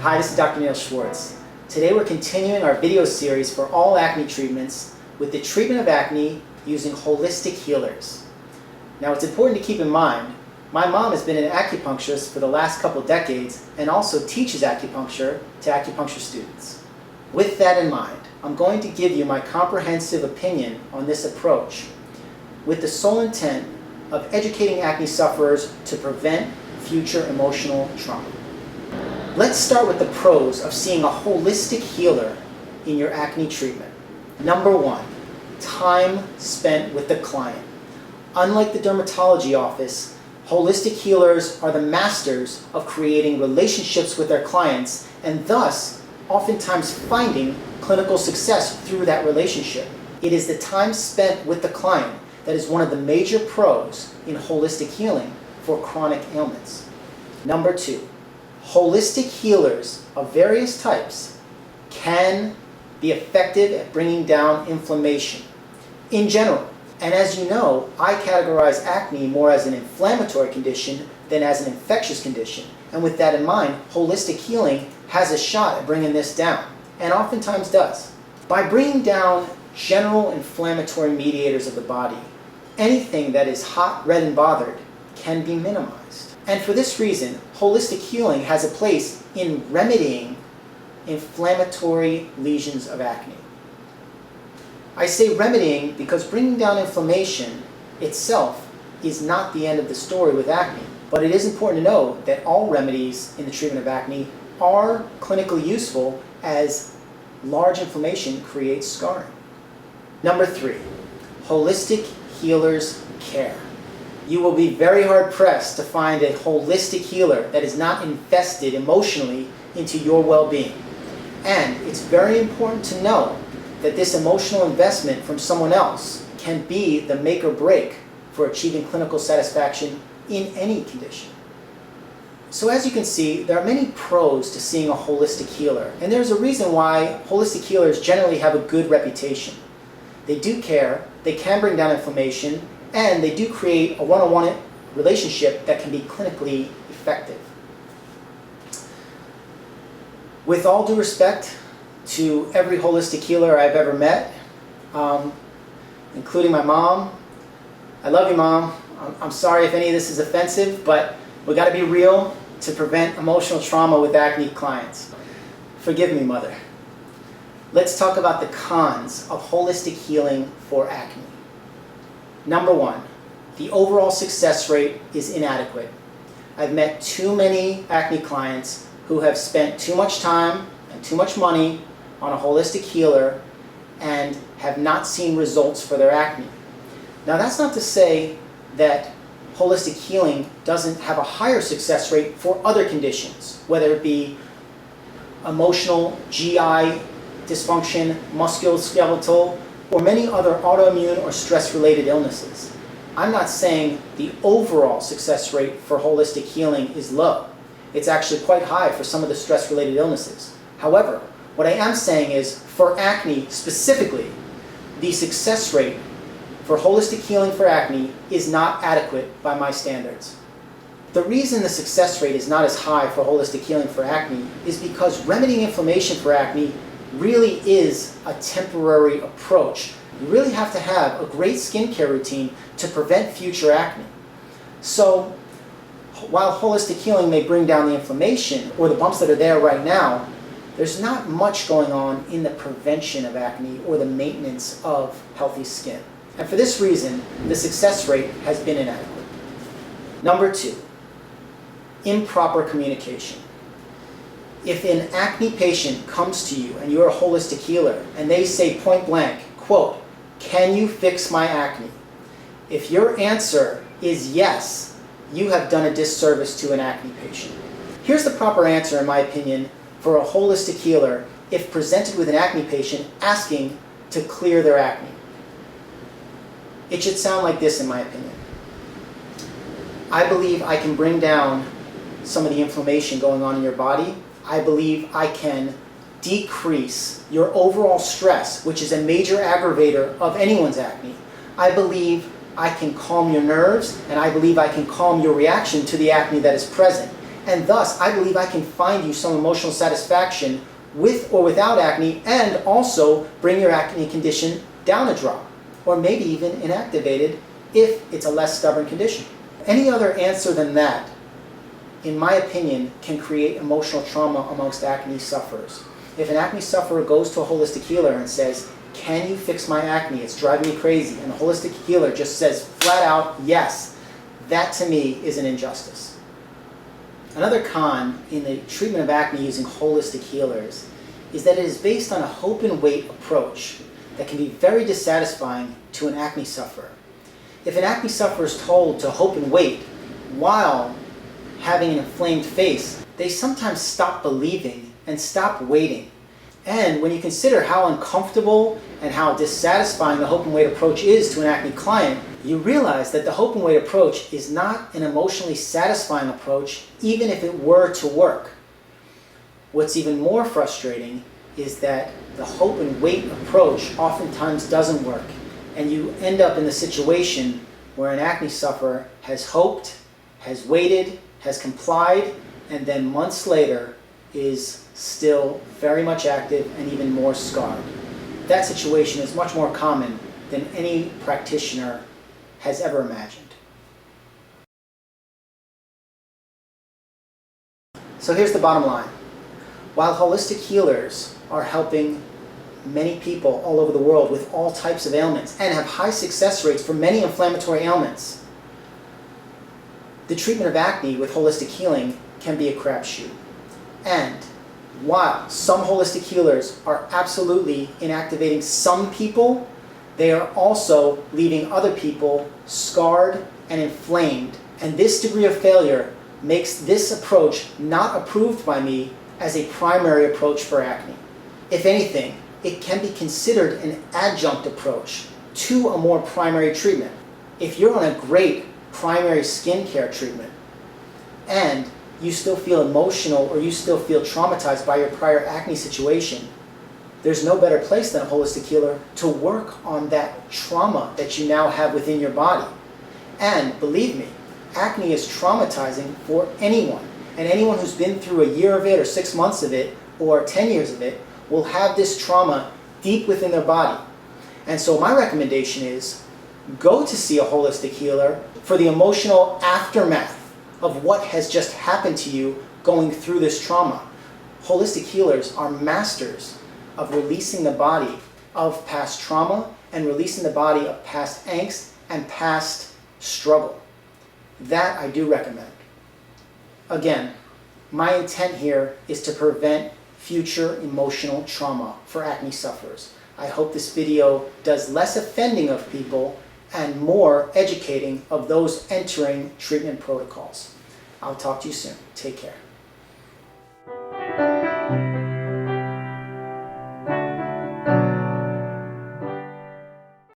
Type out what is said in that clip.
Hi, this is Dr. Neal Schwartz. Today we're continuing our video series for all acne treatments with the treatment of acne using holistic healers. Now it's important to keep in mind, my mom has been an acupuncturist for the last couple decades and also teaches acupuncture to acupuncture students. With that in mind, I'm going to give you my comprehensive opinion on this approach with the sole intent of educating acne sufferers to prevent future emotional trauma. Let's start with the pros of seeing a holistic healer in your acne treatment. Number one, time spent with the client. Unlike the dermatology office, holistic healers are the masters of creating relationships with their clients and thus oftentimes finding clinical success through that relationship. It is the time spent with the client that is one of the major pros in holistic healing for chronic ailments. Number two, holistic healers of various types can be effective at bringing down inflammation in general. And as you know, I categorize acne more as an inflammatory condition than as an infectious condition. And with that in mind, holistic healing has a shot at bringing this down, and oftentimes does. By bringing down general inflammatory mediators of the body, anything that is hot, red, and bothered can be minimized. And for this reason, holistic healing has a place in remedying inflammatory lesions of acne. I say remedying because bringing down inflammation itself is not the end of the story with acne. But it is important to know that all remedies in the treatment of acne are clinically useful as large inflammation creates scarring. Number three, holistic healers care. You will be very hard pressed to find a holistic healer that is not invested emotionally into your well-being. And it's very important to know that this emotional investment from someone else can be the make or break for achieving clinical satisfaction in any condition. So as you can see, there are many pros to seeing a holistic healer, and there's a reason why holistic healers generally have a good reputation. They do care, they can bring down inflammation, and they do create a one-on-one relationship that can be clinically effective. With all due respect to every holistic healer I've ever met, including my mom, I love you, Mom. I'm sorry if any of this is offensive, but we got to be real to prevent emotional trauma with acne clients. Forgive me, Mother. Let's talk about the cons of holistic healing for acne. Number one, the overall success rate is inadequate. I've met too many acne clients who have spent too much time and too much money on a holistic healer and have not seen results for their acne. Now that's not to say that holistic healing doesn't have a higher success rate for other conditions, whether it be emotional, GI dysfunction, musculoskeletal, or many other autoimmune or stress-related illnesses. I'm not saying the overall success rate for holistic healing is low. It's actually quite high for some of the stress-related illnesses. However, what I am saying is for acne specifically, the success rate for holistic healing for acne is not adequate by my standards. The reason the success rate is not as high for holistic healing for acne is because remedying inflammation for acne really is a temporary approach. You really have to have a great skincare routine to prevent future acne. So while holistic healing may bring down the inflammation or the bumps that are there right now, there's not much going on in the prevention of acne or the maintenance of healthy skin. And for this reason, the success rate has been inadequate. Number two, improper communication. If an acne patient comes to you and you're a holistic healer and they say point blank, quote, "Can you fix my acne?" If your answer is yes, you have done a disservice to an acne patient. Here's the proper answer, in my opinion, for a holistic healer if presented with an acne patient asking to clear their acne. It should sound like this, in my opinion. I believe I can bring down some of the inflammation going on in your body. I believe I can decrease your overall stress, which is a major aggravator of anyone's acne. I believe I can calm your nerves, and I believe I can calm your reaction to the acne that is present. And thus, I believe I can find you some emotional satisfaction with or without acne, and also bring your acne condition down a drop, or maybe even inactivated if it's a less stubborn condition. Any other answer than that, in my opinion, can create emotional trauma amongst acne sufferers. If an acne sufferer goes to a holistic healer and says, "Can you fix my acne? It's driving me crazy," and the holistic healer just says flat out, "Yes," that to me is an injustice. Another con in the treatment of acne using holistic healers is that it is based on a hope and wait approach that can be very dissatisfying to an acne sufferer. If an acne sufferer is told to hope and wait while having an inflamed face, they sometimes stop believing and stop waiting. And when you consider how uncomfortable and how dissatisfying the hope and wait approach is to an acne client, you realize that the hope and wait approach is not an emotionally satisfying approach, even if it were to work. What's even more frustrating is that the hope and wait approach oftentimes doesn't work, and you end up in the situation where an acne sufferer has hoped, has waited, has complied, and then months later is still very much active and even more scarred. That situation is much more common than any practitioner has ever imagined. So here's the bottom line. While holistic healers are helping many people all over the world with all types of ailments and have high success rates for many inflammatory ailments, the treatment of acne with holistic healing can be a crapshoot. And while some holistic healers are absolutely inactivating some people, they are also leaving other people scarred and inflamed. And this degree of failure makes this approach not approved by me as a primary approach for acne. If anything, it can be considered an adjunct approach to a more primary treatment. If you're on a great primary skincare treatment and you still feel emotional or you still feel traumatized by your prior acne situation, there's no better place than a holistic healer to work on that trauma that you now have within your body. And believe me, acne is traumatizing for anyone. And anyone who's been through a year of it or 6 months of it or 10 years of it will have this trauma deep within their body. And so my recommendation is go to see a holistic healer for the emotional aftermath of what has just happened to you going through this trauma. Holistic healers are masters of releasing the body of past trauma and releasing the body of past angst and past struggle. That I do recommend. Again, my intent here is to prevent future emotional trauma for acne sufferers. I hope this video does less offending of people and more educating of those entering treatment protocols. I'll talk to you soon. Take care.